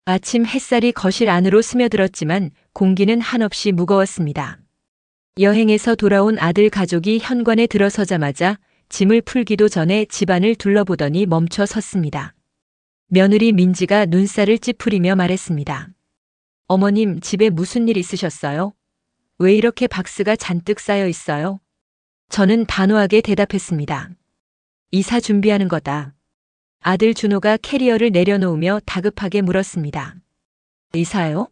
아침 햇살이 거실 안으로 스며들었지만 공기는 한없이 무거웠습니다. 여행에서 돌아온 아들 가족이 현관에 들어서자마자 짐을 풀기도 전에 집안을 둘러보더니 멈춰 섰습니다. 며느리 민지가 눈살을 찌푸리며 말했습니다. 어머님, 집에 무슨 일 있으셨어요? 왜 이렇게 박스가 잔뜩 쌓여 있어요? 저는 단호하게 대답했습니다. 이사 준비하는 거다. 아들 준호가 캐리어를 내려놓으며 다급하게 물었습니다. 이사요?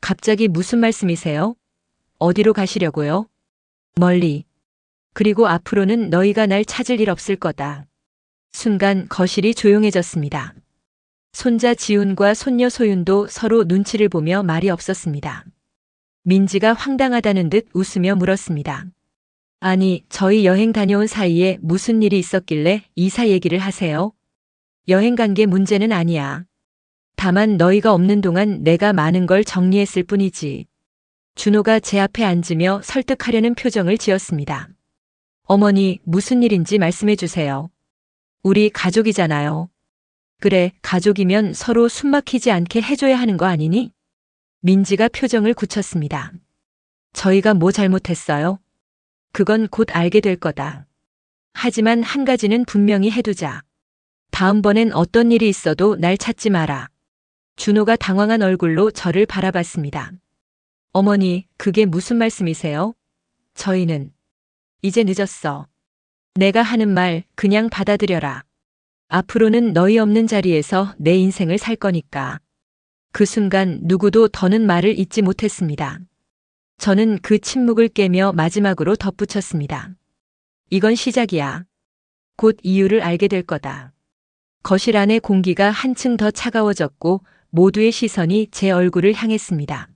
갑자기 무슨 말씀이세요? 어디로 가시려고요? 멀리. 그리고 앞으로는 너희가 날 찾을 일 없을 거다. 순간 거실이 조용해졌습니다. 손자 지훈과 손녀 소윤도 서로 눈치를 보며 말이 없었습니다. 민지가 황당하다는 듯 웃으며 물었습니다. 아니, 저희 여행 다녀온 사이에 무슨 일이 있었길래 이사 얘기를 하세요? 여행 간 게 문제는 아니야. 다만 너희가 없는 동안 내가 많은 걸 정리했을 뿐이지. 준호가 제 앞에 앉으며 설득하려는 표정을 지었습니다. 어머니, 무슨 일인지 말씀해 주세요. 우리 가족이잖아요. 그래, 가족이면 서로 숨막히지 않게 해줘야 하는 거 아니니? 민지가 표정을 굳혔습니다. 저희가 뭐 잘못했어요? 그건 곧 알게 될 거다. 하지만 한 가지는 분명히 해두자. 다음번엔 어떤 일이 있어도 날 찾지 마라. 준호가 당황한 얼굴로 저를 바라봤습니다. 어머니, 그게 무슨 말씀이세요? 저희는 이제 늦었어. 내가 하는 말 그냥 받아들여라. 앞으로는 너희 없는 자리에서 내 인생을 살 거니까. 그 순간 누구도 더는 말을 잇지 못했습니다. 저는 그 침묵을 깨며 마지막으로 덧붙였습니다. 이건 시작이야. 곧 이유를 알게 될 거다. 거실 안의 공기가 한층 더 차가워졌고 모두의 시선이 제 얼굴을 향했습니다.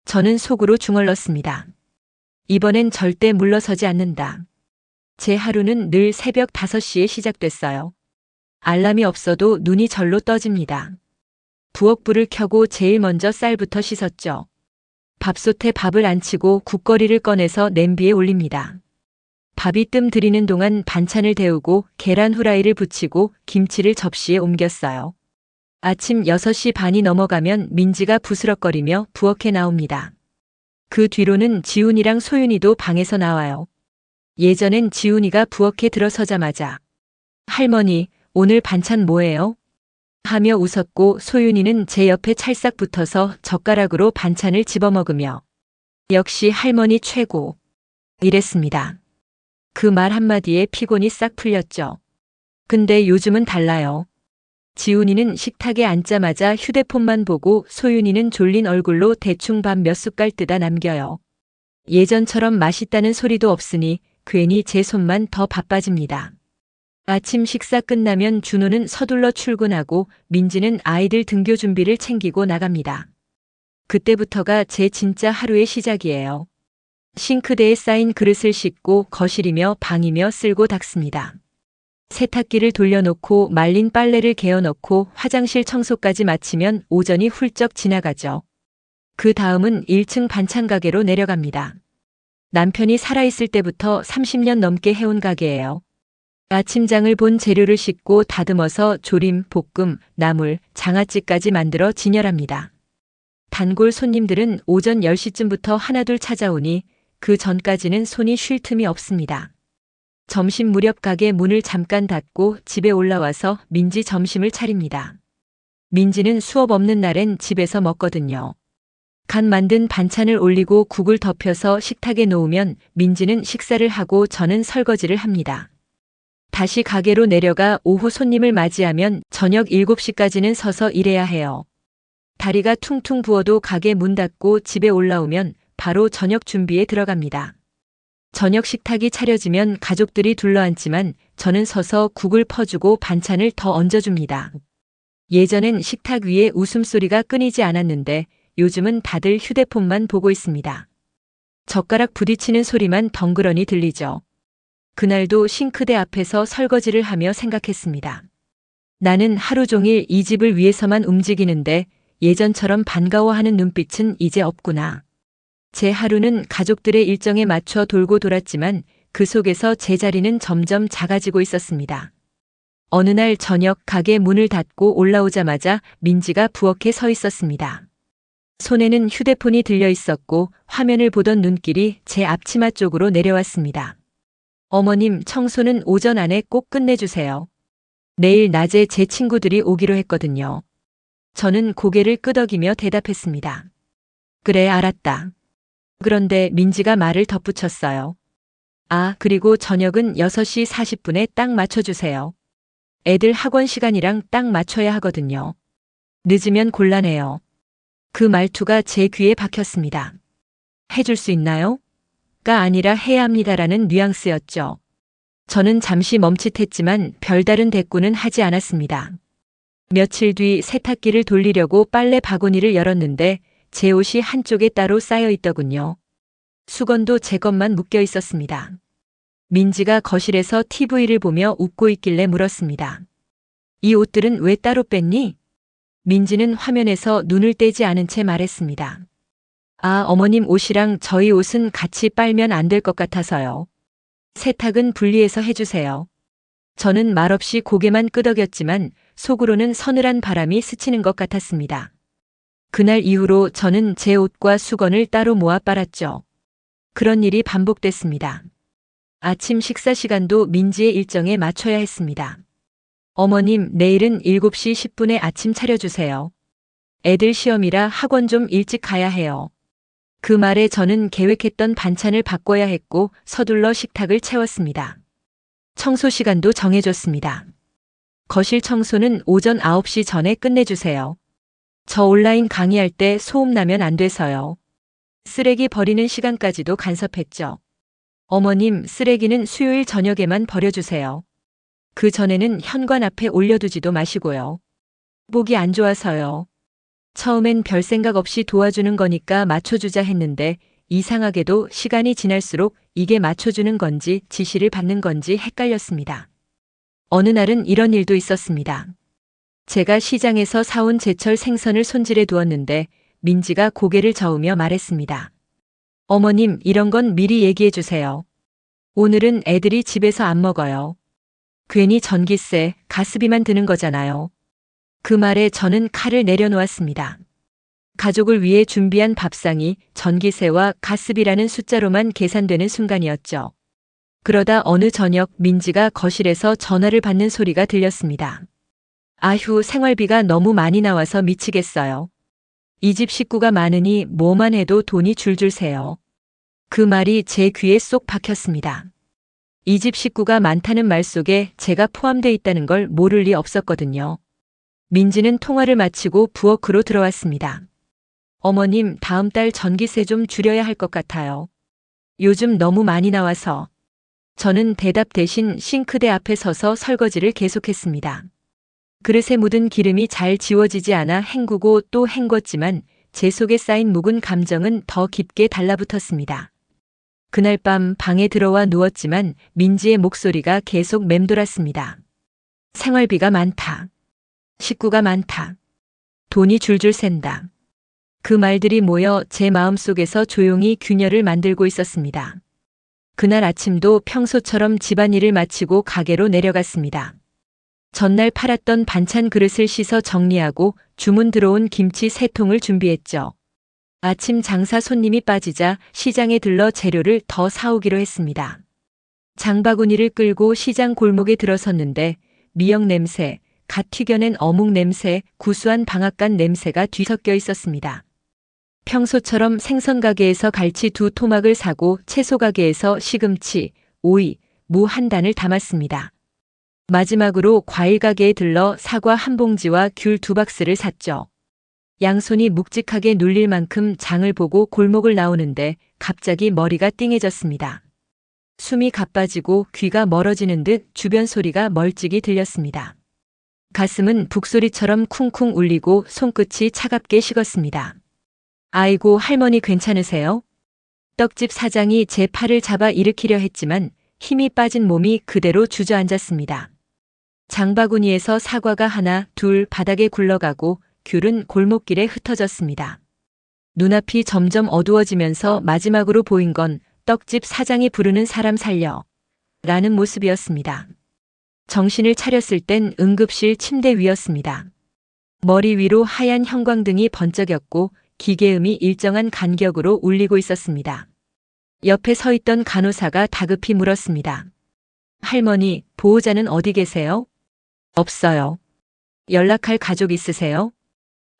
저는 속으로 중얼렀습니다. 이번엔 절대 물러서지 않는다. 제 하루는 늘 새벽 5시에 시작됐어요. 알람이 없어도 눈이 절로 떠집니다. 부엌불을 켜고 제일 먼저 쌀부터 씻었죠. 밥솥에 밥을 안치고 국거리를 꺼내서 냄비에 올립니다. 밥이 뜸 들이는 동안 반찬을 데우고 계란 후라이를 부치고 김치를 접시에 옮겼어요. 아침 6시 반이 넘어가면 민지가 부스럭거리며 부엌에 나옵니다. 그 뒤로는 지훈이랑 소윤이도 방에서 나와요. 예전엔 지훈이가 부엌에 들어서자마자 할머니, 오늘 반찬 뭐예요? 하며 웃었고 소윤이는 제 옆에 찰싹 붙어서 젓가락으로 반찬을 집어먹으며 역시 할머니 최고 이랬습니다. 그 말 한마디에 피곤이 싹 풀렸죠. 근데 요즘은 달라요. 지훈이는 식탁에 앉자마자 휴대폰만 보고 소윤이는 졸린 얼굴로 대충 밥 몇 숟갈 뜯어 남겨요. 예전처럼 맛있다는 소리도 없으니 괜히 제 손만 더 바빠집니다. 아침 식사 끝나면 준호는 서둘러 출근하고 민지는 아이들 등교 준비를 챙기고 나갑니다. 그때부터가 제 진짜 하루의 시작이에요. 싱크대에 쌓인 그릇을 씻고 거실이며 방이며 쓸고 닦습니다. 세탁기를 돌려놓고 말린 빨래를 개어넣고 화장실 청소까지 마치면 오전이 훌쩍 지나가죠. 그 다음은 1층 반찬 가게로 내려갑니다. 남편이 살아있을 때부터 30년 넘게 해온 가게예요. 아침장을 본 재료를 씻고 다듬어서 조림, 볶음, 나물, 장아찌까지 만들어 진열합니다. 단골 손님들은 오전 10시쯤부터 하나둘 찾아오니 그 전까지는 손이 쉴 틈이 없습니다. 점심 무렵 가게 문을 잠깐 닫고 집에 올라와서 민지 점심을 차립니다. 민지는 수업 없는 날엔 집에서 먹거든요. 간 만든 반찬을 올리고 국을 덮여서 식탁에 놓으면 민지는 식사를 하고 저는 설거지를 합니다. 다시 가게로 내려가 오후 손님을 맞이하면 저녁 7시까지는 서서 일해야 해요. 다리가 퉁퉁 부어도 가게 문 닫고 집에 올라오면 바로 저녁 준비에 들어갑니다. 저녁 식탁이 차려지면 가족들이 둘러앉지만 저는 서서 국을 퍼주고 반찬을 더 얹어줍니다. 예전엔 식탁 위에 웃음소리가 끊이지 않았는데 요즘은 다들 휴대폰만 보고 있습니다. 젓가락 부딪히는 소리만 덩그러니 들리죠. 그날도 싱크대 앞에서 설거지를 하며 생각했습니다. 나는 하루 종일 이 집을 위해서만 움직이는데 예전처럼 반가워하는 눈빛은 이제 없구나. 제 하루는 가족들의 일정에 맞춰 돌고 돌았지만 그 속에서 제 자리는 점점 작아지고 있었습니다. 어느 날 저녁 가게 문을 닫고 올라오자마자 민지가 부엌에 서 있었습니다. 손에는 휴대폰이 들려 있었고 화면을 보던 눈길이 제 앞치마 쪽으로 내려왔습니다. 어머님, 청소는 오전 안에 꼭 끝내주세요. 내일 낮에 제 친구들이 오기로 했거든요. 저는 고개를 끄덕이며 대답했습니다. 그래, 알았다. 그런데 민지가 말을 덧붙였어요. 아, 그리고 저녁은 6시 40분에 딱 맞춰주세요. 애들 학원 시간이랑 딱 맞춰야 하거든요. 늦으면 곤란해요. 그 말투가 제 귀에 박혔습니다. 해줄 수 있나요? 가 아니라 해야 합니다라는 뉘앙스였죠. 저는 잠시 멈칫했지만 별다른 대꾸는 하지 않았습니다. 며칠 뒤 세탁기를 돌리려고 빨래 바구니를 열었는데 제 옷이 한쪽에 따로 쌓여 있더군요. 수건도 제 것만 묶여 있었습니다. 민지가 거실에서 TV를 보며 웃고 있길래 물었습니다. 이 옷들은 왜 따로 뺐니? 민지는 화면에서 눈을 떼지 않은 채 말했습니다. 아, 어머님 옷이랑 저희 옷은 같이 빨면 안 될 것 같아서요. 세탁은 분리해서 해주세요. 저는 말없이 고개만 끄덕였지만 속으로는 서늘한 바람이 스치는 것 같았습니다. 그날 이후로 저는 제 옷과 수건을 따로 모아 빨았죠. 그런 일이 반복됐습니다. 아침 식사 시간도 민지의 일정에 맞춰야 했습니다. 어머님, 내일은 7시 10분에 아침 차려주세요. 애들 시험이라 학원 좀 일찍 가야 해요. 그 말에 저는 계획했던 반찬을 바꿔야 했고 서둘러 식탁을 채웠습니다. 청소 시간도 정해줬습니다. 거실 청소는 오전 9시 전에 끝내주세요. 저 온라인 강의할 때 소음 나면 안 돼서요. 쓰레기 버리는 시간까지도 간섭했죠. 어머님, 쓰레기는 수요일 저녁에만 버려주세요. 그 전에는 현관 앞에 올려두지도 마시고요. 보기 안 좋아서요. 처음엔 별 생각 없이 도와주는 거니까 맞춰주자 했는데 이상하게도 시간이 지날수록 이게 맞춰주는 건지 지시를 받는 건지 헷갈렸습니다. 어느 날은 이런 일도 있었습니다. 제가 시장에서 사온 제철 생선을 손질해 두었는데 민지가 고개를 저으며 말했습니다. 어머님, 이런 건 미리 얘기해 주세요. 오늘은 애들이 집에서 안 먹어요. 괜히 전기세, 가스비만 드는 거잖아요. 그 말에 저는 칼을 내려놓았습니다. 가족을 위해 준비한 밥상이 전기세와 가스비라는 숫자로만 계산되는 순간이었죠. 그러다 어느 저녁 민지가 거실에서 전화를 받는 소리가 들렸습니다. 아휴, 생활비가 너무 많이 나와서 미치겠어요. 이 집 식구가 많으니 뭐만 해도 돈이 줄줄 새요. 그 말이 제 귀에 쏙 박혔습니다. 이 집 식구가 많다는 말 속에 제가 포함되어 있다는 걸 모를 리 없었거든요. 민지는 통화를 마치고 부엌으로 들어왔습니다. 어머님, 다음 달 전기세 좀 줄여야 할 것 같아요. 요즘 너무 많이 나와서. 저는 대답 대신 싱크대 앞에 서서 설거지를 계속했습니다. 그릇에 묻은 기름이 잘 지워지지 않아 헹구고 또 헹궜지만 제 속에 쌓인 묵은 감정은 더 깊게 달라붙었습니다. 그날 밤 방에 들어와 누웠지만 민지의 목소리가 계속 맴돌았습니다. 생활비가 많다. 식구가 많다. 돈이 줄줄 샌다. 그 말들이 모여 제 마음속에서 조용히 균열을 만들고 있었습니다. 그날 아침도 평소처럼 집안일을 마치고 가게로 내려갔습니다. 전날 팔았던 반찬 그릇을 씻어 정리하고 주문 들어온 김치 3통을 준비했죠. 아침 장사 손님이 빠지자 시장에 들러 재료를 더 사오기로 했습니다. 장바구니를 끌고 시장 골목에 들어섰는데 미역 냄새, 갓 튀겨낸 어묵 냄새, 구수한 방앗간 냄새가 뒤섞여 있었습니다. 평소처럼 생선 가게에서 갈치 2토막을 사고 채소 가게에서 시금치, 오이, 무 1단을 담았습니다. 마지막으로 과일 가게에 들러 사과 1봉지와 귤 2박스를 샀죠. 양손이 묵직하게 눌릴 만큼 장을 보고 골목을 나오는데 갑자기 머리가 띵해졌습니다. 숨이 가빠지고 귀가 멀어지는 듯 주변 소리가 멀찍이 들렸습니다. 가슴은 북소리처럼 쿵쿵 울리고 손끝이 차갑게 식었습니다. 아이고, 할머니 괜찮으세요? 떡집 사장이 제 팔을 잡아 일으키려 했지만 힘이 빠진 몸이 그대로 주저앉았습니다. 장바구니에서 사과가 하나, 둘 바닥에 굴러가고 귤은 골목길에 흩어졌습니다. 눈앞이 점점 어두워지면서 마지막으로 보인 건 떡집 사장이 부르는 사람 살려 라는 모습이었습니다. 정신을 차렸을 땐 응급실 침대 위였습니다. 머리 위로 하얀 형광등이 번쩍였고 기계음이 일정한 간격으로 울리고 있었습니다. 옆에 서 있던 간호사가 다급히 물었습니다. 할머니, 보호자는 어디 계세요? 없어요. 연락할 가족 있으세요?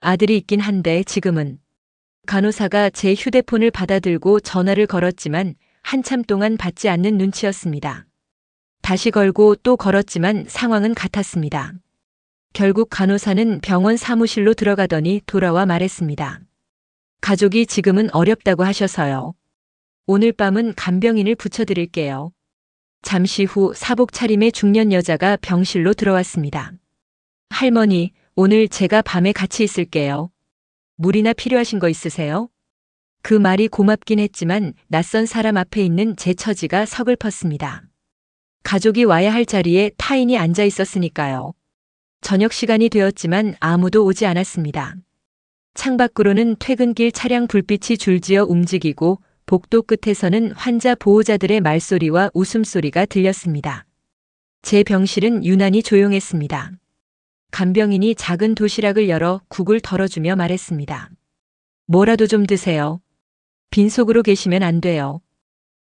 아들이 있긴 한데 지금은. 간호사가 제 휴대폰을 받아들고 전화를 걸었지만 한참 동안 받지 않는 눈치였습니다. 다시 걸고 또 걸었지만 상황은 같았습니다. 결국 간호사는 병원 사무실로 들어가더니 돌아와 말했습니다. 가족이 지금은 어렵다고 하셔서요. 오늘 밤은 간병인을 붙여드릴게요. 잠시 후 사복 차림의 중년 여자가 병실로 들어왔습니다. 할머니, 오늘 제가 밤에 같이 있을게요. 물이나 필요하신 거 있으세요? 그 말이 고맙긴 했지만 낯선 사람 앞에 있는 제 처지가 서글펐습니다. 가족이 와야 할 자리에 타인이 앉아 있었으니까요. 저녁 시간이 되었지만 아무도 오지 않았습니다. 창밖으로는 퇴근길 차량 불빛이 줄지어 움직이고 복도 끝에서는 환자 보호자들의 말소리와 웃음소리가 들렸습니다. 제 병실은 유난히 조용했습니다. 간병인이 작은 도시락을 열어 국을 덜어주며 말했습니다. 뭐라도 좀 드세요. 빈속으로 계시면 안 돼요.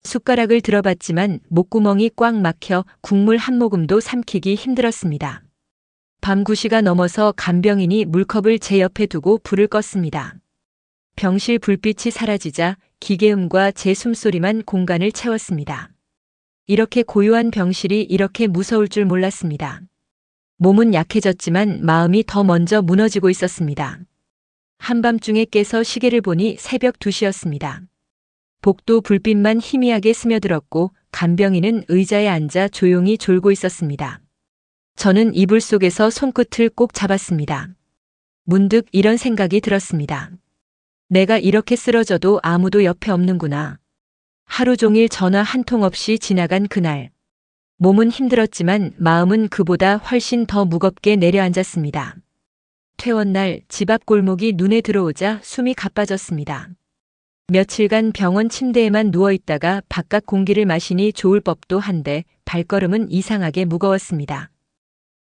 숟가락을 들어봤지만 목구멍이 꽉 막혀 국물 한 모금도 삼키기 힘들었습니다. 밤 9시가 넘어서 간병인이 물컵을 제 옆에 두고 불을 껐습니다. 병실 불빛이 사라지자 기계음과 제 숨소리만 공간을 채웠습니다. 이렇게 고요한 병실이 이렇게 무서울 줄 몰랐습니다. 몸은 약해졌지만 마음이 더 먼저 무너지고 있었습니다. 한밤중에 깨서 시계를 보니 새벽 2시였습니다. 복도 불빛만 희미하게 스며들었고 간병인은 의자에 앉아 조용히 졸고 있었습니다. 저는 이불 속에서 손끝을 꼭 잡았습니다. 문득 이런 생각이 들었습니다. 내가 이렇게 쓰러져도 아무도 옆에 없는구나. 하루 종일 전화 한 통 없이 지나간 그날. 몸은 힘들었지만 마음은 그보다 훨씬 더 무겁게 내려앉았습니다. 퇴원날 집 앞 골목이 눈에 들어오자 숨이 가빠졌습니다. 며칠간 병원 침대에만 누워있다가 바깥 공기를 마시니 좋을 법도 한데 발걸음은 이상하게 무거웠습니다.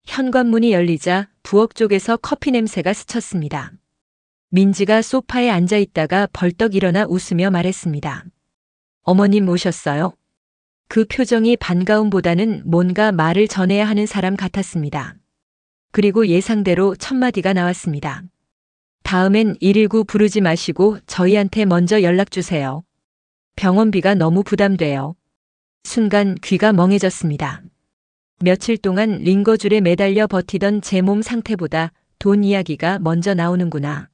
현관문이 열리자 부엌 쪽에서 커피 냄새가 스쳤습니다. 민지가 소파에 앉아있다가 벌떡 일어나 웃으며 말했습니다. 어머님 오셨어요? 그 표정이 반가움보다는 뭔가 말을 전해야 하는 사람 같았습니다. 그리고 예상대로 첫 마디가 나왔습니다. 다음엔 119 부르지 마시고 저희한테 먼저 연락 주세요. 병원비가 너무 부담돼요. 순간 귀가 멍해졌습니다. 며칠 동안 링거줄에 매달려 버티던 제 몸 상태보다 돈 이야기가 먼저 나오는구나.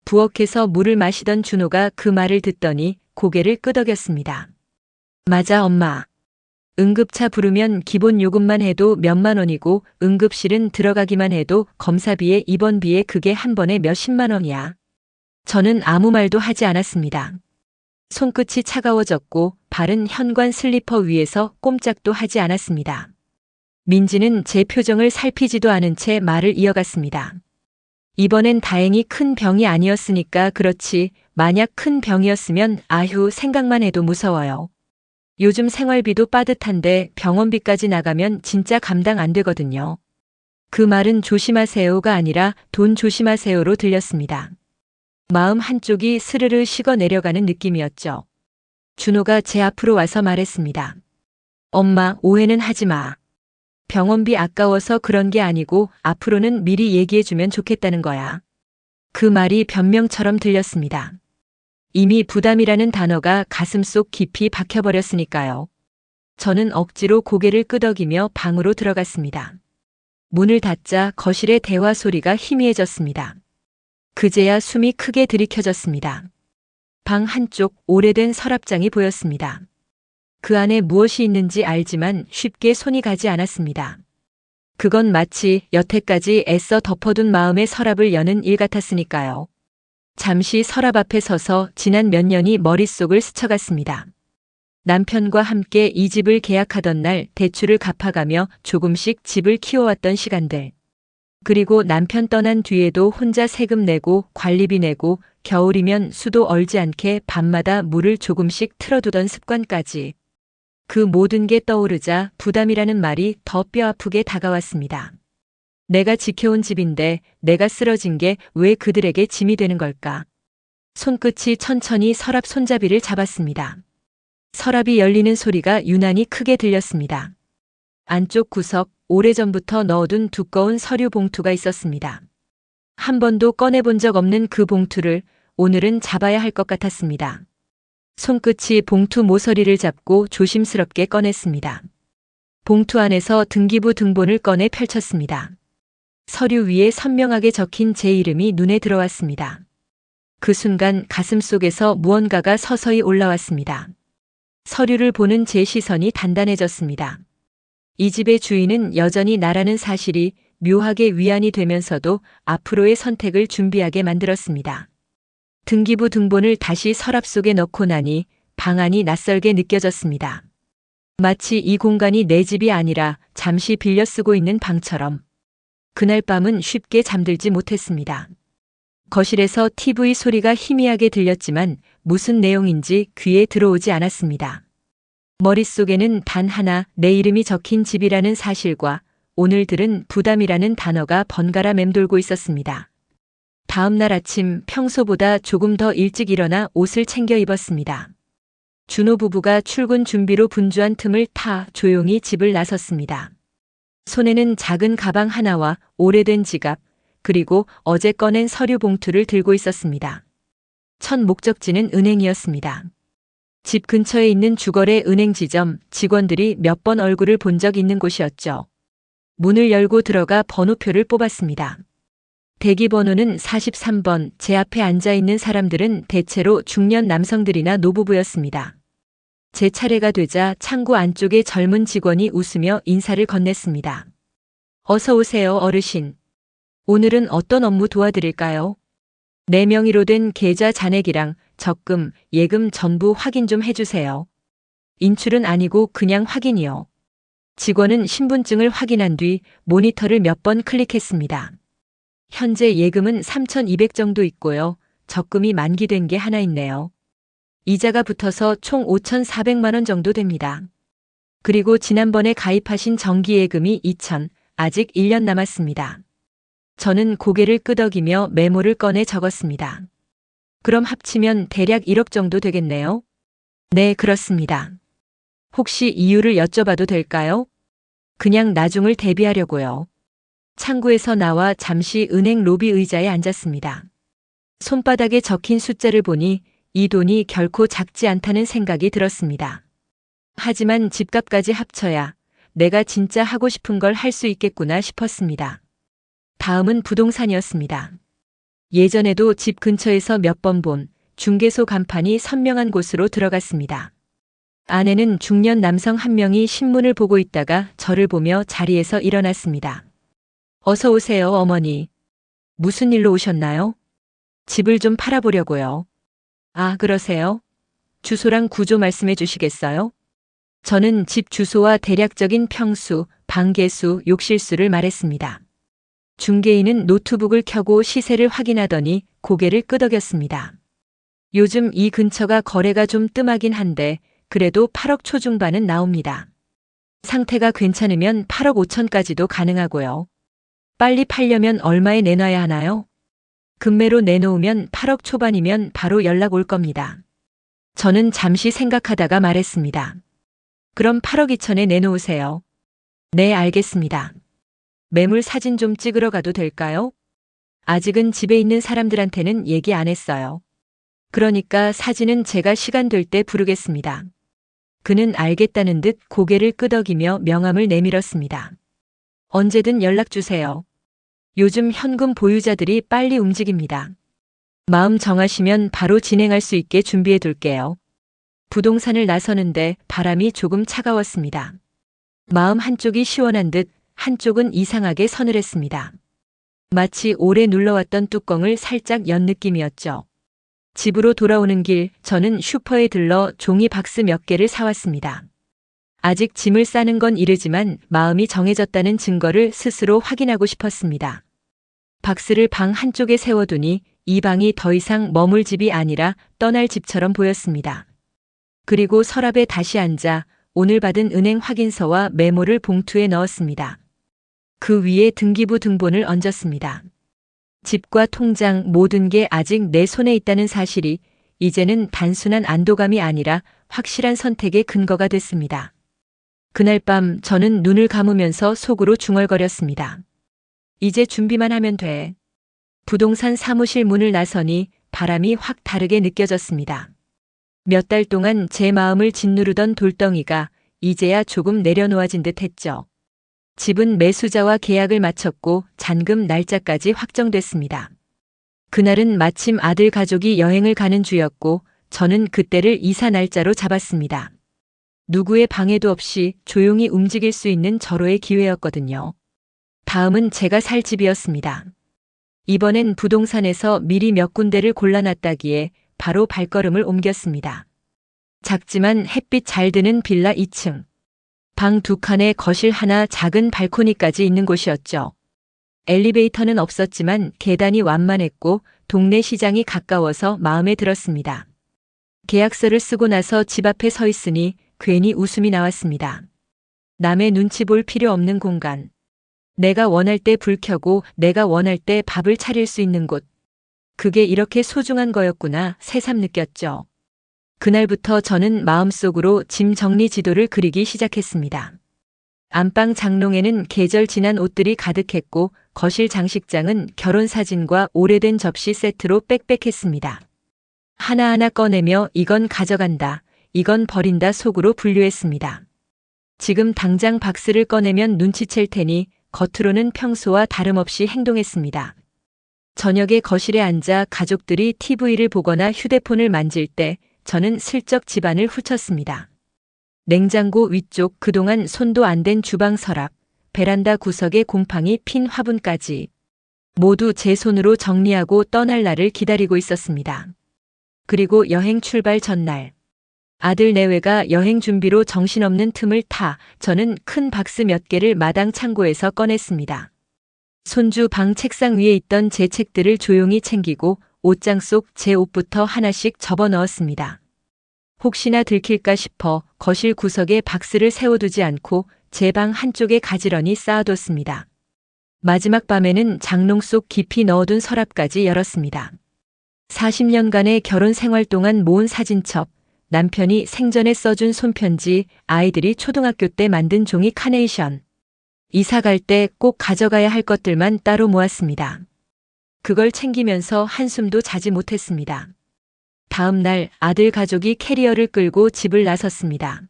부엌에서 물을 마시던 준호가 그 말을 듣더니 고개를 끄덕였습니다. 맞아 엄마. 응급차 부르면 기본 요금만 해도 몇만 원이고 응급실은 들어가기만 해도 검사비에 입원비에 그게 한 번에 몇십만 원이야. 저는 아무 말도 하지 않았습니다. 손끝이 차가워졌고 발은 현관 슬리퍼 위에서 꼼짝도 하지 않았습니다. 민지는 제 표정을 살피지도 않은 채 말을 이어갔습니다. 이번엔 다행히 큰 병이 아니었으니까 그렇지 만약 큰 병이었으면 아휴 생각만 해도 무서워요. 요즘 생활비도 빠듯한데 병원비까지 나가면 진짜 감당 안 되거든요. 그 말은 조심하세요가 아니라 돈 조심하세요로 들렸습니다. 마음 한쪽이 스르르 식어 내려가는 느낌이었죠. 준호가 제 앞으로 와서 말했습니다. 엄마, 오해는 하지 마. 병원비 아까워서 그런 게 아니고 앞으로는 미리 얘기해주면 좋겠다는 거야. 그 말이 변명처럼 들렸습니다. 이미 부담이라는 단어가 가슴속 깊이 박혀버렸으니까요. 저는 억지로 고개를 끄덕이며 방으로 들어갔습니다. 문을 닫자 거실의 대화 소리가 희미해졌습니다. 그제야 숨이 크게 들이켜졌습니다. 방 한쪽 오래된 서랍장이 보였습니다. 그 안에 무엇이 있는지 알지만 쉽게 손이 가지 않았습니다. 그건 마치 여태까지 애써 덮어둔 마음의 서랍을 여는 일 같았으니까요. 잠시 서랍 앞에 서서 지난 몇 년이 머릿속을 스쳐갔습니다. 남편과 함께 이 집을 계약하던 날 대출을 갚아가며 조금씩 집을 키워왔던 시간들. 그리고 남편 떠난 뒤에도 혼자 세금 내고 관리비 내고 겨울이면 수도 얼지 않게 밤마다 물을 조금씩 틀어두던 습관까지. 그 모든 게 떠오르자 부담이라는 말이 더 뼈아프게 다가왔습니다. 내가 지켜온 집인데 내가 쓰러진 게 왜 그들에게 짐이 되는 걸까? 손끝이 천천히 서랍 손잡이를 잡았습니다. 서랍이 열리는 소리가 유난히 크게 들렸습니다. 안쪽 구석, 오래전부터 넣어둔 두꺼운 서류 봉투가 있었습니다. 한 번도 꺼내본 적 없는 그 봉투를 오늘은 잡아야 할 것 같았습니다. 손끝이 봉투 모서리를 잡고 조심스럽게 꺼냈습니다. 봉투 안에서 등기부 등본을 꺼내 펼쳤습니다. 서류 위에 선명하게 적힌 제 이름이 눈에 들어왔습니다. 그 순간 가슴 속에서 무언가가 서서히 올라왔습니다. 서류를 보는 제 시선이 단단해졌습니다. 이 집의 주인은 여전히 나라는 사실이 묘하게 위안이 되면서도 앞으로의 선택을 준비하게 만들었습니다. 등기부 등본을 다시 서랍 속에 넣고 나니 방 안이 낯설게 느껴졌습니다. 마치 이 공간이 내 집이 아니라 잠시 빌려 쓰고 있는 방처럼. 그날 밤은 쉽게 잠들지 못했습니다. 거실에서 TV 소리가 희미하게 들렸지만 무슨 내용인지 귀에 들어오지 않았습니다. 머릿속에는 단 하나 내 이름이 적힌 집이라는 사실과 오늘 들은 부담이라는 단어가 번갈아 맴돌고 있었습니다. 다음 날 아침 평소보다 조금 더 일찍 일어나 옷을 챙겨 입었습니다. 준호 부부가 출근 준비로 분주한 틈을 타 조용히 집을 나섰습니다. 손에는 작은 가방 하나와 오래된 지갑, 그리고 어제 꺼낸 서류 봉투를 들고 있었습니다. 첫 목적지는 은행이었습니다. 집 근처에 있는 주거래 은행 지점 직원들이 몇 번 얼굴을 본 적 있는 곳이었죠. 문을 열고 들어가 번호표를 뽑았습니다. 대기 번호는 43번, 제 앞에 앉아 있는 사람들은 대체로 중년 남성들이나 노부부였습니다. 제 차례가 되자 창구 안쪽에 젊은 직원이 웃으며 인사를 건넸습니다. 어서 오세요, 어르신. 오늘은 어떤 업무 도와드릴까요? 내 명의로 된 계좌 잔액이랑 적금, 예금 전부 확인 좀 해주세요. 인출은 아니고 그냥 확인이요. 직원은 신분증을 확인한 뒤 모니터를 몇 번 클릭했습니다. 현재 예금은 3,200 정도 있고요. 적금이 만기된 게 하나 있네요. 이자가 붙어서 총 5,400만 원 정도 됩니다. 그리고 지난번에 가입하신 정기예금이 2,000, 아직 1년 남았습니다. 저는 고개를 끄덕이며 메모를 꺼내 적었습니다. 그럼 합치면 대략 1억 정도 되겠네요. 네, 그렇습니다. 혹시 이유를 여쭤봐도 될까요? 그냥 나중을 대비하려고요. 창구에서 나와 잠시 은행 로비 의자에 앉았습니다. 손바닥에 적힌 숫자를 보니 이 돈이 결코 작지 않다는 생각이 들었습니다. 하지만 집값까지 합쳐야 내가 진짜 하고 싶은 걸 할 수 있겠구나 싶었습니다. 다음은 부동산이었습니다. 예전에도 집 근처에서 몇 번 본 중개소 간판이 선명한 곳으로 들어갔습니다. 안에는 중년 남성 한 명이 신문을 보고 있다가 저를 보며 자리에서 일어났습니다. 어서 오세요, 어머니. 무슨 일로 오셨나요? 집을 좀 팔아보려고요. 아, 그러세요? 주소랑 구조 말씀해 주시겠어요? 저는 집 주소와 대략적인 평수, 방 개수, 욕실수를 말했습니다. 중개인은 노트북을 켜고 시세를 확인하더니 고개를 끄덕였습니다. 요즘 이 근처가 거래가 좀 뜸하긴 한데 그래도 8억 초중반은 나옵니다. 상태가 괜찮으면 8억 5천까지도 가능하고요. 빨리 팔려면 얼마에 내놔야 하나요? 금매로 내놓으면 8억 초반이면 바로 연락 올 겁니다. 저는 잠시 생각하다가 말했습니다. 그럼 8억 2천에 내놓으세요. 네, 알겠습니다. 매물 사진 좀 찍으러 가도 될까요? 아직은 집에 있는 사람들한테는 얘기 안 했어요. 그러니까 사진은 제가 시간 될 때 부르겠습니다. 그는 알겠다는 듯 고개를 끄덕이며 명함을 내밀었습니다. 언제든 연락 주세요. 요즘 현금 보유자들이 빨리 움직입니다. 마음 정하시면 바로 진행할 수 있게 준비해 둘게요. 부동산을 나서는데 바람이 조금 차가웠습니다. 마음 한쪽이 시원한 듯 한쪽은 이상하게 서늘했습니다. 마치 오래 눌러왔던 뚜껑을 살짝 연 느낌이었죠. 집으로 돌아오는 길 저는 슈퍼에 들러 종이 박스 몇 개를 사왔습니다. 아직 짐을 싸는 건 이르지만 마음이 정해졌다는 증거를 스스로 확인하고 싶었습니다. 박스를 방 한쪽에 세워두니 이 방이 더 이상 머물 집이 아니라 떠날 집처럼 보였습니다. 그리고 서랍에 다시 앉아 오늘 받은 은행 확인서와 메모를 봉투에 넣었습니다. 그 위에 등기부 등본을 얹었습니다. 집과 통장 모든 게 아직 내 손에 있다는 사실이 이제는 단순한 안도감이 아니라 확실한 선택의 근거가 됐습니다. 그날 밤 저는 눈을 감으면서 속으로 중얼거렸습니다. 이제 준비만 하면 돼. 부동산 사무실 문을 나서니 바람이 확 다르게 느껴졌습니다. 몇 달 동안 제 마음을 짓누르던 돌덩이가 이제야 조금 내려놓아진 듯 했죠. 집은 매수자와 계약을 마쳤고 잔금 날짜까지 확정됐습니다. 그날은 마침 아들 가족이 여행을 가는 주였고 저는 그때를 이사 날짜로 잡았습니다. 누구의 방해도 없이 조용히 움직일 수 있는 절호의 기회였거든요. 다음은 제가 살 집이었습니다. 이번엔 부동산에서 미리 몇 군데를 골라놨다기에 바로 발걸음을 옮겼습니다. 작지만 햇빛 잘 드는 빌라 2층. 방 2칸에 거실 하나, 작은 발코니까지 있는 곳이었죠. 엘리베이터는 없었지만 계단이 완만했고 동네 시장이 가까워서 마음에 들었습니다. 계약서를 쓰고 나서 집 앞에 서 있으니 괜히 웃음이 나왔습니다. 남의 눈치 볼 필요 없는 공간. 내가 원할 때 불 켜고 내가 원할 때 밥을 차릴 수 있는 곳. 그게 이렇게 소중한 거였구나 새삼 느꼈죠. 그날부터 저는 마음속으로 짐 정리 지도를 그리기 시작했습니다. 안방 장롱에는 계절 지난 옷들이 가득했고 거실 장식장은 결혼 사진과 오래된 접시 세트로 빽빽했습니다. 하나하나 꺼내며 이건 가져간다, 이건 버린다 속으로 분류했습니다. 지금 당장 박스를 꺼내면 눈치챌 테니 겉으로는 평소와 다름없이 행동했습니다. 저녁에 거실에 앉아 가족들이 TV를 보거나 휴대폰을 만질 때 저는 슬쩍 집안을 훑었습니다. 냉장고 위쪽 그동안 손도 안 댄 주방 서랍, 베란다 구석에 곰팡이 핀 화분까지 모두 제 손으로 정리하고 떠날 날을 기다리고 있었습니다. 그리고 여행 출발 전날. 아들 내외가 여행 준비로 정신없는 틈을 타 저는 큰 박스 몇 개를 마당 창고에서 꺼냈습니다. 손주 방 책상 위에 있던 제 책들을 조용히 챙기고 옷장 속 제 옷부터 하나씩 접어 넣었습니다. 혹시나 들킬까 싶어 거실 구석에 박스를 세워두지 않고 제 방 한쪽에 가지런히 쌓아뒀습니다. 마지막 밤에는 장롱 속 깊이 넣어둔 서랍까지 열었습니다. 40년간의 결혼 생활 동안 모은 사진첩, 남편이 생전에 써준 손편지, 아이들이 초등학교 때 만든 종이 카네이션. 이사 갈 때 꼭 가져가야 할 것들만 따로 모았습니다. 그걸 챙기면서 한숨도 자지 못했습니다. 다음 날 아들 가족이 캐리어를 끌고 집을 나섰습니다.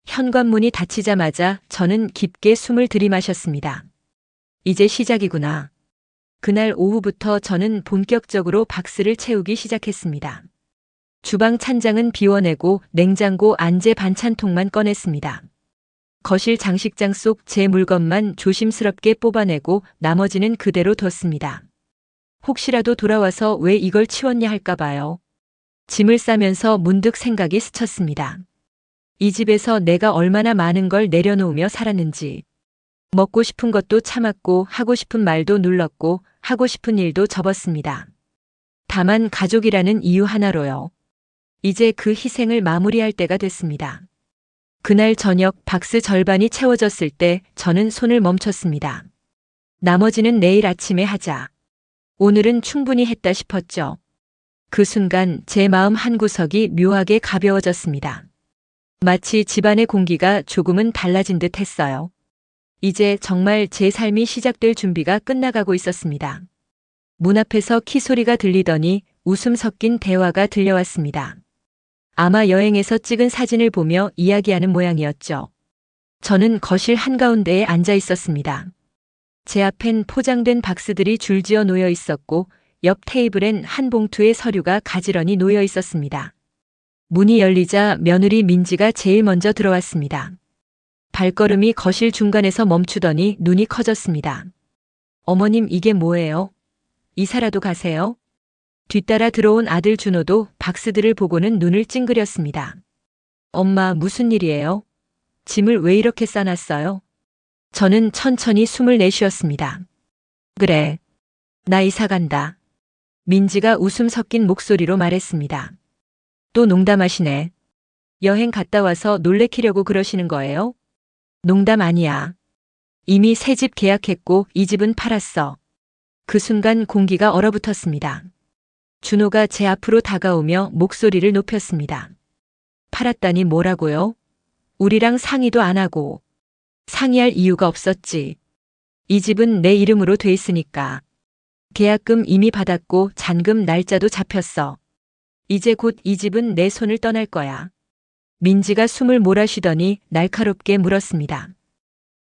현관문이 닫히자마자 저는 깊게 숨을 들이마셨습니다. 이제 시작이구나. 그날 오후부터 저는 본격적으로 박스를 채우기 시작했습니다. 주방 찬장은 비워내고 냉장고 안제 반찬통만 꺼냈습니다. 거실 장식장 속 제 물건만 조심스럽게 뽑아내고 나머지는 그대로 뒀습니다. 혹시라도 돌아와서 왜 이걸 치웠냐 할까 봐요. 짐을 싸면서 문득 생각이 스쳤습니다. 이 집에서 내가 얼마나 많은 걸 내려놓으며 살았는지. 먹고 싶은 것도 참았고 하고 싶은 말도 눌렀고 하고 싶은 일도 접었습니다. 다만 가족이라는 이유 하나로요. 이제 그 희생을 마무리할 때가 됐습니다. 그날 저녁 박스 절반이 채워졌을 때 저는 손을 멈췄습니다. 나머지는 내일 아침에 하자. 오늘은 충분히 했다 싶었죠. 그 순간 제 마음 한구석이 묘하게 가벼워졌습니다. 마치 집안의 공기가 조금은 달라진 듯 했어요. 이제 정말 제 삶이 시작될 준비가 끝나가고 있었습니다. 문 앞에서 키 소리가 들리더니 웃음 섞인 대화가 들려왔습니다. 아마 여행에서 찍은 사진을 보며 이야기하는 모양이었죠. 저는 거실 한가운데에 앉아 있었습니다. 제 앞엔 포장된 박스들이 줄지어 놓여 있었고 옆 테이블엔 한 봉투의 서류가 가지런히 놓여 있었습니다. 문이 열리자 며느리 민지가 제일 먼저 들어왔습니다. 발걸음이 거실 중간에서 멈추더니 눈이 커졌습니다. 어머님 이게 뭐예요? 이사라도 가세요? 뒤따라 들어온 아들 준호도 박스들을 보고는 눈을 찡그렸습니다. 엄마 무슨 일이에요? 짐을 왜 이렇게 싸놨어요? 저는 천천히 숨을 내쉬었습니다. 그래. 나 이사 간다. 민지가 웃음 섞인 목소리로 말했습니다. 또 농담하시네. 여행 갔다 와서 놀래키려고 그러시는 거예요? 농담 아니야. 이미 새 집 계약했고 이 집은 팔았어. 그 순간 공기가 얼어붙었습니다. 준호가 제 앞으로 다가오며 목소리를 높였습니다. 팔았다니 뭐라고요? 우리랑 상의도 안 하고. 상의할 이유가 없었지. 이 집은 내 이름으로 돼 있으니까. 계약금 이미 받았고 잔금 날짜도 잡혔어. 이제 곧 이 집은 내 손을 떠날 거야. 민지가 숨을 몰아쉬더니 날카롭게 물었습니다.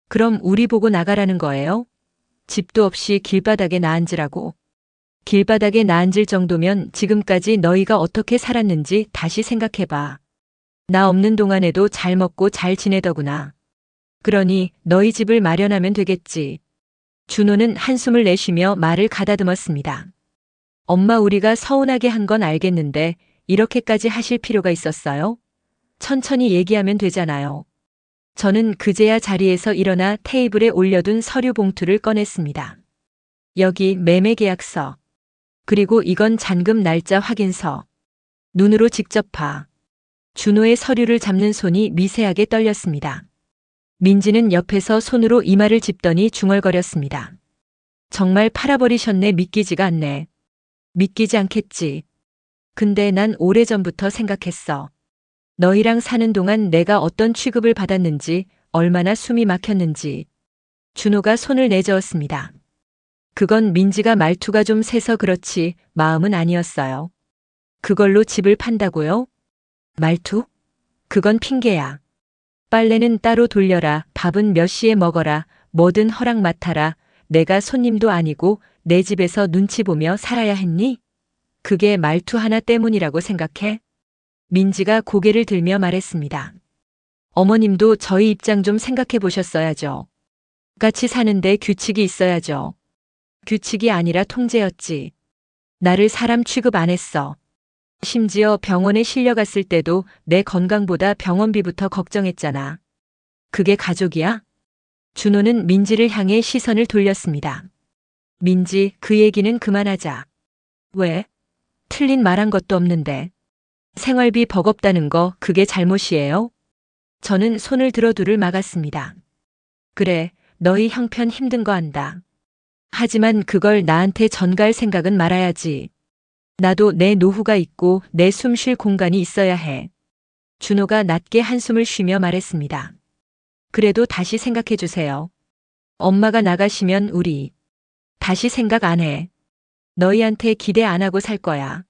그럼 우리 보고 나가라는 거예요? 집도 없이 길바닥에 나앉으라고. 길바닥에 나앉을 정도면 지금까지 너희가 어떻게 살았는지 다시 생각해봐. 나 없는 동안에도 잘 먹고 잘 지내더구나. 그러니 너희 집을 마련하면 되겠지. 준호는 한숨을 내쉬며 말을 가다듬었습니다. 엄마, 우리가 서운하게 한 건 알겠는데 이렇게까지 하실 필요가 있었어요? 천천히 얘기하면 되잖아요. 저는 그제야 자리에서 일어나 테이블에 올려둔 서류 봉투를 꺼냈습니다. 여기 매매 계약서. 그리고 이건 잔금 날짜 확인서. 눈으로 직접 봐. 준호의 서류를 잡는 손이 미세하게 떨렸습니다. 민지는 옆에서 손으로 이마를 짚더니 중얼거렸습니다. 정말 팔아버리셨네. 믿기지가 않네. 믿기지 않겠지. 근데 난 오래전부터 생각했어. 너희랑 사는 동안 내가 어떤 취급을 받았는지, 얼마나 숨이 막혔는지. 준호가 손을 내저었습니다. 그건 민지가 말투가 좀 세서 그렇지 마음은 아니었어요. 그걸로 집을 판다고요? 말투? 그건 핑계야. 빨래는 따로 돌려라, 밥은 몇 시에 먹어라, 뭐든 허락 맡아라. 내가 손님도 아니고 내 집에서 눈치 보며 살아야 했니? 그게 말투 하나 때문이라고 생각해? 민지가 고개를 들며 말했습니다. 어머님도 저희 입장 좀 생각해 보셨어야죠. 같이 사는데 규칙이 있어야죠. 규칙이 아니라 통제였지. 나를 사람 취급 안 했어. 심지어 병원에 실려갔을 때도 내 건강보다 병원비부터 걱정했잖아. 그게 가족이야? 준호는 민지를 향해 시선을 돌렸습니다. 민지, 그 얘기는 그만하자. 왜? 틀린 말한 것도 없는데. 생활비 버겁다는 거 그게 잘못이에요? 저는 손을 들어 둘을 막았습니다. 그래, 너희 형편 힘든 거 안다. 하지만 그걸 나한테 전가할 생각은 말아야지. 나도 내 노후가 있고 내 숨 쉴 공간이 있어야 해. 준호가 낮게 한숨을 쉬며 말했습니다. 그래도 다시 생각해 주세요. 엄마가 나가시면 우리 다시 생각 안 해. 너희한테 기대 안 하고 살 거야.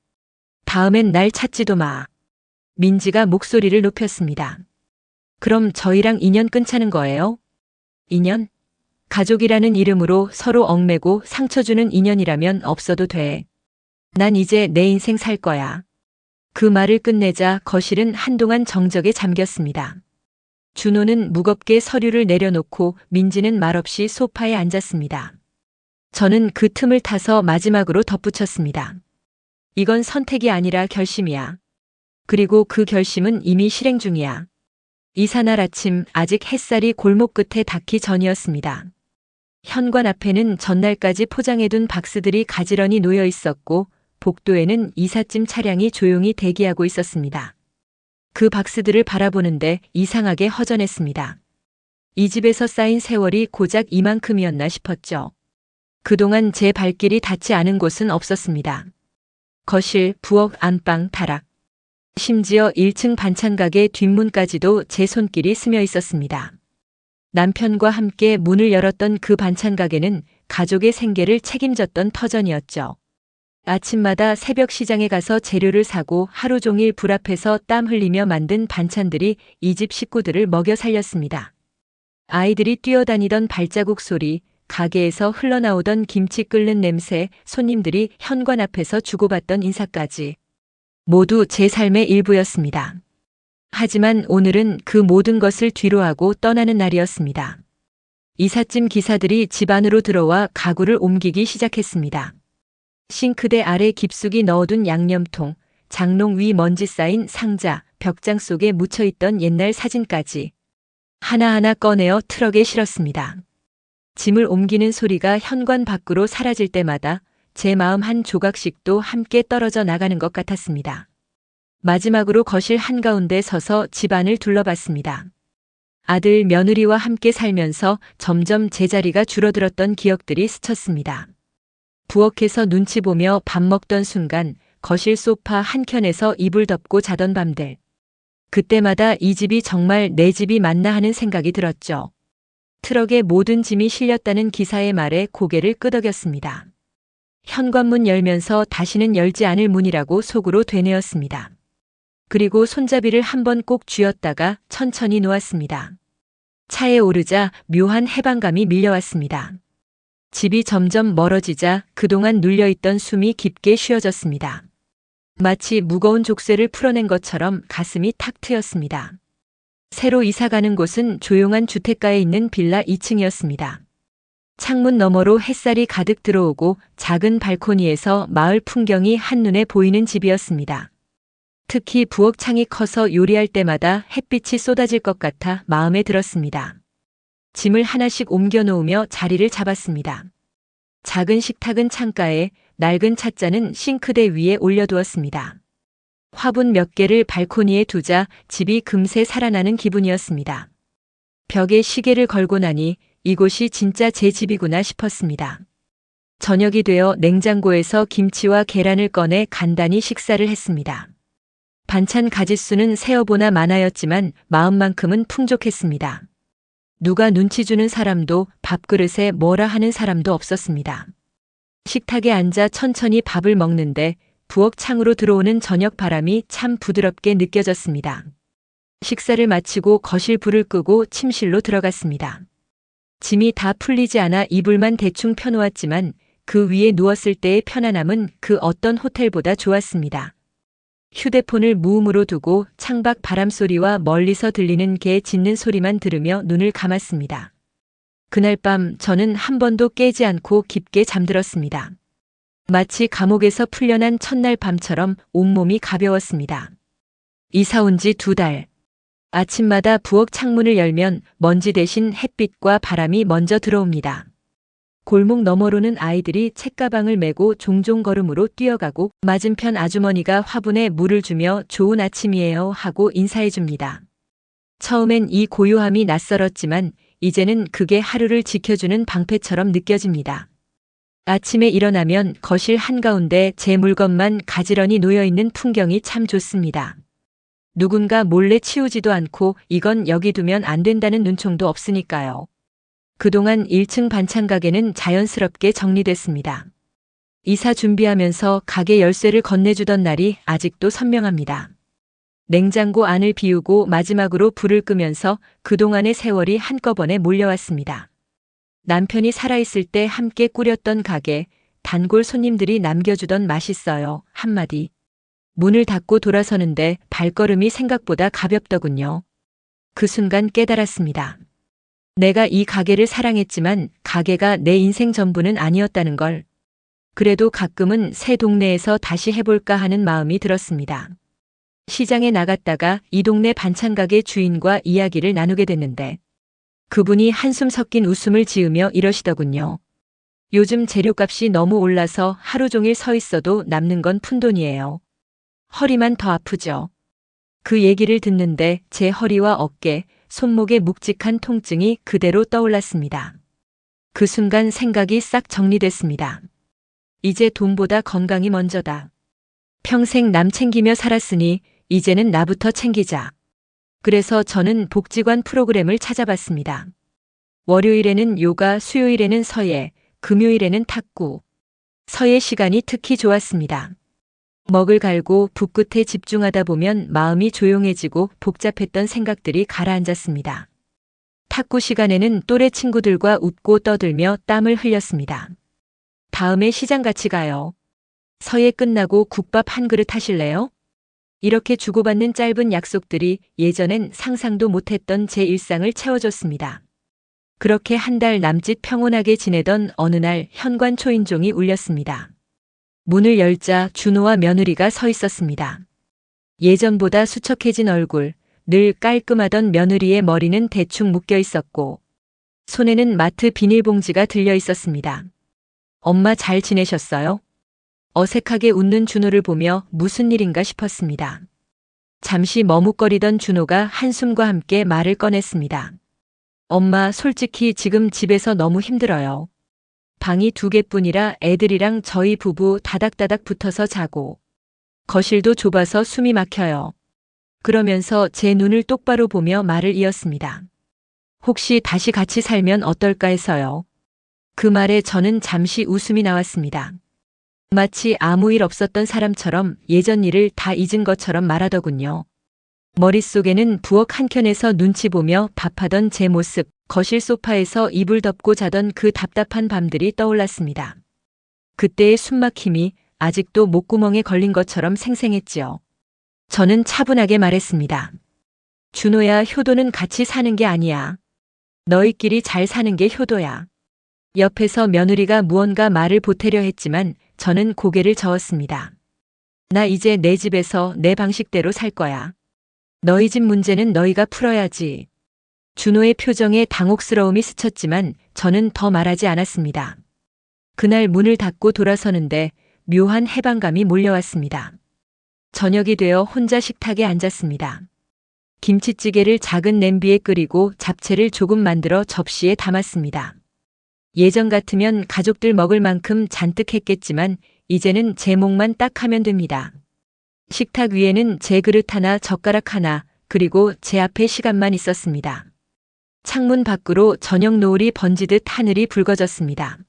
다음엔 날 찾지도 마. 민지가 목소리를 높였습니다. 그럼 저희랑 인연 끊자는 거예요? 인연? 가족이라는 이름으로 서로 얽매고 상처 주는 인연이라면 없어도 돼. 난 이제 내 인생 살 거야. 그 말을 끝내자 거실은 한동안 정적에 잠겼습니다. 준호는 무겁게 서류를 내려놓고 민지는 말없이 소파에 앉았습니다. 저는 그 틈을 타서 마지막으로 덧붙였습니다. 이건 선택이 아니라 결심이야. 그리고 그 결심은 이미 실행 중이야. 이삿날 아침, 아직 햇살이 골목 끝에 닿기 전이었습니다. 현관 앞에는 전날까지 포장해둔 박스들이 가지런히 놓여 있었고 복도에는 이삿짐 차량이 조용히 대기하고 있었습니다. 그 박스들을 바라보는데 이상하게 허전했습니다. 이 집에서 쌓인 세월이 고작 이만큼이었나 싶었죠. 그동안 제 발길이 닿지 않은 곳은 없었습니다. 거실, 부엌, 안방, 다락. 심지어 1층 반찬가게 뒷문까지도 제 손길이 스며 있었습니다. 남편과 함께 문을 열었던 그 반찬가게는 가족의 생계를 책임졌던 터전이었죠. 아침마다 새벽 시장에 가서 재료를 사고 하루 종일 불 앞에서 땀 흘리며 만든 반찬들이 이 집 식구들을 먹여 살렸습니다. 아이들이 뛰어다니던 발자국 소리, 가게에서 흘러나오던 김치 끓는 냄새, 손님들이 현관 앞에서 주고받던 인사까지. 모두 제 삶의 일부였습니다. 하지만 오늘은 그 모든 것을 뒤로하고 떠나는 날이었습니다. 이삿짐 기사들이 집 안으로 들어와 가구를 옮기기 시작했습니다. 싱크대 아래 깊숙이 넣어둔 양념통, 장롱 위 먼지 쌓인 상자, 벽장 속에 묻혀있던 옛날 사진까지 하나하나 꺼내어 트럭에 실었습니다. 짐을 옮기는 소리가 현관 밖으로 사라질 때마다 제 마음 한 조각씩도 함께 떨어져 나가는 것 같았습니다. 마지막으로 거실 한가운데 서서 집안을 둘러봤습니다. 아들, 며느리와 함께 살면서 점점 제자리가 줄어들었던 기억들이 스쳤습니다. 부엌에서 눈치 보며 밥 먹던 순간 거실 소파 한켠에서 이불 덮고 자던 밤들. 그때마다 이 집이 정말 내 집이 맞나 하는 생각이 들었죠. 트럭에 모든 짐이 실렸다는 기사의 말에 고개를 끄덕였습니다. 현관문 열면서 다시는 열지 않을 문이라고 속으로 되뇌었습니다. 그리고 손잡이를 한번 꼭 쥐었다가 천천히 놓았습니다. 차에 오르자 묘한 해방감이 밀려왔습니다. 집이 점점 멀어지자 그동안 눌려있던 숨이 깊게 쉬어졌습니다. 마치 무거운 족쇄를 풀어낸 것처럼 가슴이 탁 트였습니다. 새로 이사가는 곳은 조용한 주택가에 있는 빌라 2층이었습니다. 창문 너머로 햇살이 가득 들어오고 작은 발코니에서 마을 풍경이 한눈에 보이는 집이었습니다. 특히 부엌창이 커서 요리할 때마다 햇빛이 쏟아질 것 같아 마음에 들었습니다. 짐을 하나씩 옮겨 놓으며 자리를 잡았습니다. 작은 식탁은 창가에, 낡은 찻잔은 싱크대 위에 올려두었습니다. 화분 몇 개를 발코니에 두자 집이 금세 살아나는 기분이었습니다. 벽에 시계를 걸고 나니 이곳이 진짜 제 집이구나 싶었습니다. 저녁이 되어 냉장고에서 김치와 계란을 꺼내 간단히 식사를 했습니다. 반찬 가짓수는 세어보나 많아였지만 마음만큼은 풍족했습니다. 누가 눈치 주는 사람도 밥그릇에 뭐라 하는 사람도 없었습니다. 식탁에 앉아 천천히 밥을 먹는데 부엌 창으로 들어오는 저녁 바람이 참 부드럽게 느껴졌습니다. 식사를 마치고 거실 불을 끄고 침실로 들어갔습니다. 짐이 다 풀리지 않아 이불만 대충 펴놓았지만 그 위에 누웠을 때의 편안함은 그 어떤 호텔보다 좋았습니다. 휴대폰을 무음으로 두고 창밖 바람소리와 멀리서 들리는 개 짖는 소리만 들으며 눈을 감았습니다. 그날 밤 저는 한 번도 깨지 않고 깊게 잠들었습니다. 마치 감옥에서 풀려난 첫날 밤처럼 온몸이 가벼웠습니다. 이사 온 지 2달. 아침마다 부엌 창문을 열면 먼지 대신 햇빛과 바람이 먼저 들어옵니다. 골목 너머로는 아이들이 책가방을 메고 종종 걸음으로 뛰어가고 맞은편 아주머니가 화분에 물을 주며 좋은 아침이에요 하고 인사해 줍니다. 처음엔 이 고요함이 낯설었지만 이제는 그게 하루를 지켜주는 방패처럼 느껴집니다. 아침에 일어나면 거실 한가운데 제 물건만 가지런히 놓여있는 풍경이 참 좋습니다. 누군가 몰래 치우지도 않고 이건 여기 두면 안 된다는 눈총도 없으니까요. 그동안 1층 반찬 가게는 자연스럽게 정리됐습니다. 이사 준비하면서 가게 열쇠를 건네주던 날이 아직도 선명합니다. 냉장고 안을 비우고 마지막으로 불을 끄면서 그동안의 세월이 한꺼번에 몰려왔습니다. 남편이 살아있을 때 함께 꾸렸던 가게, 단골 손님들이 남겨주던 맛있어요 한마디. 문을 닫고 돌아서는데 발걸음이 생각보다 가볍더군요. 그 순간 깨달았습니다. 내가 이 가게를 사랑했지만 가게가 내 인생 전부는 아니었다는 걸. 그래도 가끔은 새 동네에서 다시 해볼까 하는 마음이 들었습니다. 시장에 나갔다가 이 동네 반찬 가게 주인과 이야기를 나누게 됐는데 그분이 한숨 섞인 웃음을 지으며 이러시더군요. 요즘 재료값이 너무 올라서 하루 종일 서 있어도 남는 건 푼돈이에요. 허리만 더 아프죠. 그 얘기를 듣는데 제 허리와 어깨, 손목의 묵직한 통증이 그대로 떠올랐습니다. 그 순간 생각이 싹 정리됐습니다. 이제 돈보다 건강이 먼저다. 평생 남 챙기며 살았으니 이제는 나부터 챙기자. 그래서 저는 복지관 프로그램을 찾아봤습니다. 월요일에는 요가, 수요일에는 서예, 금요일에는 탁구. 서예 시간이 특히 좋았습니다. 먹을 갈고 붓끝에 집중하다 보면 마음이 조용해지고 복잡했던 생각들이 가라앉았습니다. 탁구 시간에는 또래 친구들과 웃고 떠들며 땀을 흘렸습니다. 다음에 시장 같이 가요. 서예 끝나고 국밥 한 그릇 하실래요? 이렇게 주고받는 짧은 약속들이 예전엔 상상도 못했던 제 일상을 채워줬습니다. 그렇게 한 달 남짓 평온하게 지내던 어느 날 현관 초인종이 울렸습니다. 문을 열자 준호와 며느리가 서 있었습니다. 예전보다 수척해진 얼굴, 늘 깔끔하던 며느리의 머리는 대충 묶여 있었고 손에는 마트 비닐봉지가 들려 있었습니다. 엄마 잘 지내셨어요? 어색하게 웃는 준호를 보며 무슨 일인가 싶었습니다. 잠시 머뭇거리던 준호가 한숨과 함께 말을 꺼냈습니다. 엄마, 솔직히 지금 집에서 너무 힘들어요. 방이 2개뿐이라 애들이랑 저희 부부 다닥다닥 붙어서 자고, 거실도 좁아서 숨이 막혀요. 그러면서 제 눈을 똑바로 보며 말을 이었습니다. 혹시 다시 같이 살면 어떨까 해서요. 그 말에 저는 잠시 웃음이 나왔습니다. 마치 아무 일 없었던 사람처럼 예전 일을 다 잊은 것처럼 말하더군요. 머릿속에는 부엌 한켠에서 눈치 보며 밥하던 제 모습, 거실 소파에서 이불 덮고 자던 그 답답한 밤들이 떠올랐습니다. 그때의 숨막힘이 아직도 목구멍에 걸린 것처럼 생생했지요. 저는 차분하게 말했습니다. 준호야, 효도는 같이 사는 게 아니야. 너희끼리 잘 사는 게 효도야. 옆에서 며느리가 무언가 말을 보태려 했지만 저는 고개를 저었습니다. 나 이제 내 집에서 내 방식대로 살 거야. 너희 집 문제는 너희가 풀어야지. 준호의 표정에 당혹스러움이 스쳤지만 저는 더 말하지 않았습니다. 그날 문을 닫고 돌아서는데 묘한 해방감이 몰려왔습니다. 저녁이 되어 혼자 식탁에 앉았습니다. 김치찌개를 작은 냄비에 끓이고 잡채를 조금 만들어 접시에 담았습니다. 예전 같으면 가족들 먹을 만큼 잔뜩 했겠지만 이제는 제 몫만 딱 하면 됩니다. 식탁 위에는 제 그릇 하나, 젓가락 하나, 그리고 제 앞에 시간만 있었습니다. 창문 밖으로 저녁 노을이 번지듯 하늘이 붉어졌습니다.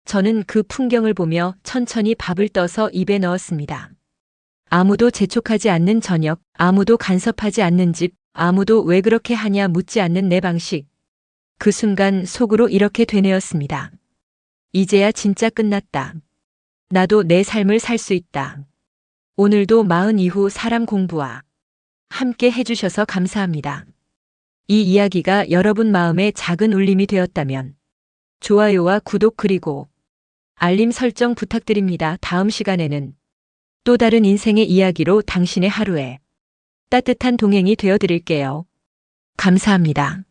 저는 그 풍경을 보며 천천히 밥을 떠서 입에 넣었습니다. 아무도 재촉하지 않는 저녁, 아무도 간섭하지 않는 집, 아무도 왜 그렇게 하냐 묻지 않는 내 방식. 그 순간 속으로 이렇게 되뇌었습니다. 이제야 진짜 끝났다. 나도 내 삶을 살 수 있다. 오늘도 40 이후 사람 공부와 함께 해주셔서 감사합니다. 이 이야기가 여러분 마음에 작은 울림이 되었다면 좋아요와 구독 그리고 알림 설정 부탁드립니다. 다음 시간에는 또 다른 인생의 이야기로 당신의 하루에 따뜻한 동행이 되어 드릴게요. 감사합니다.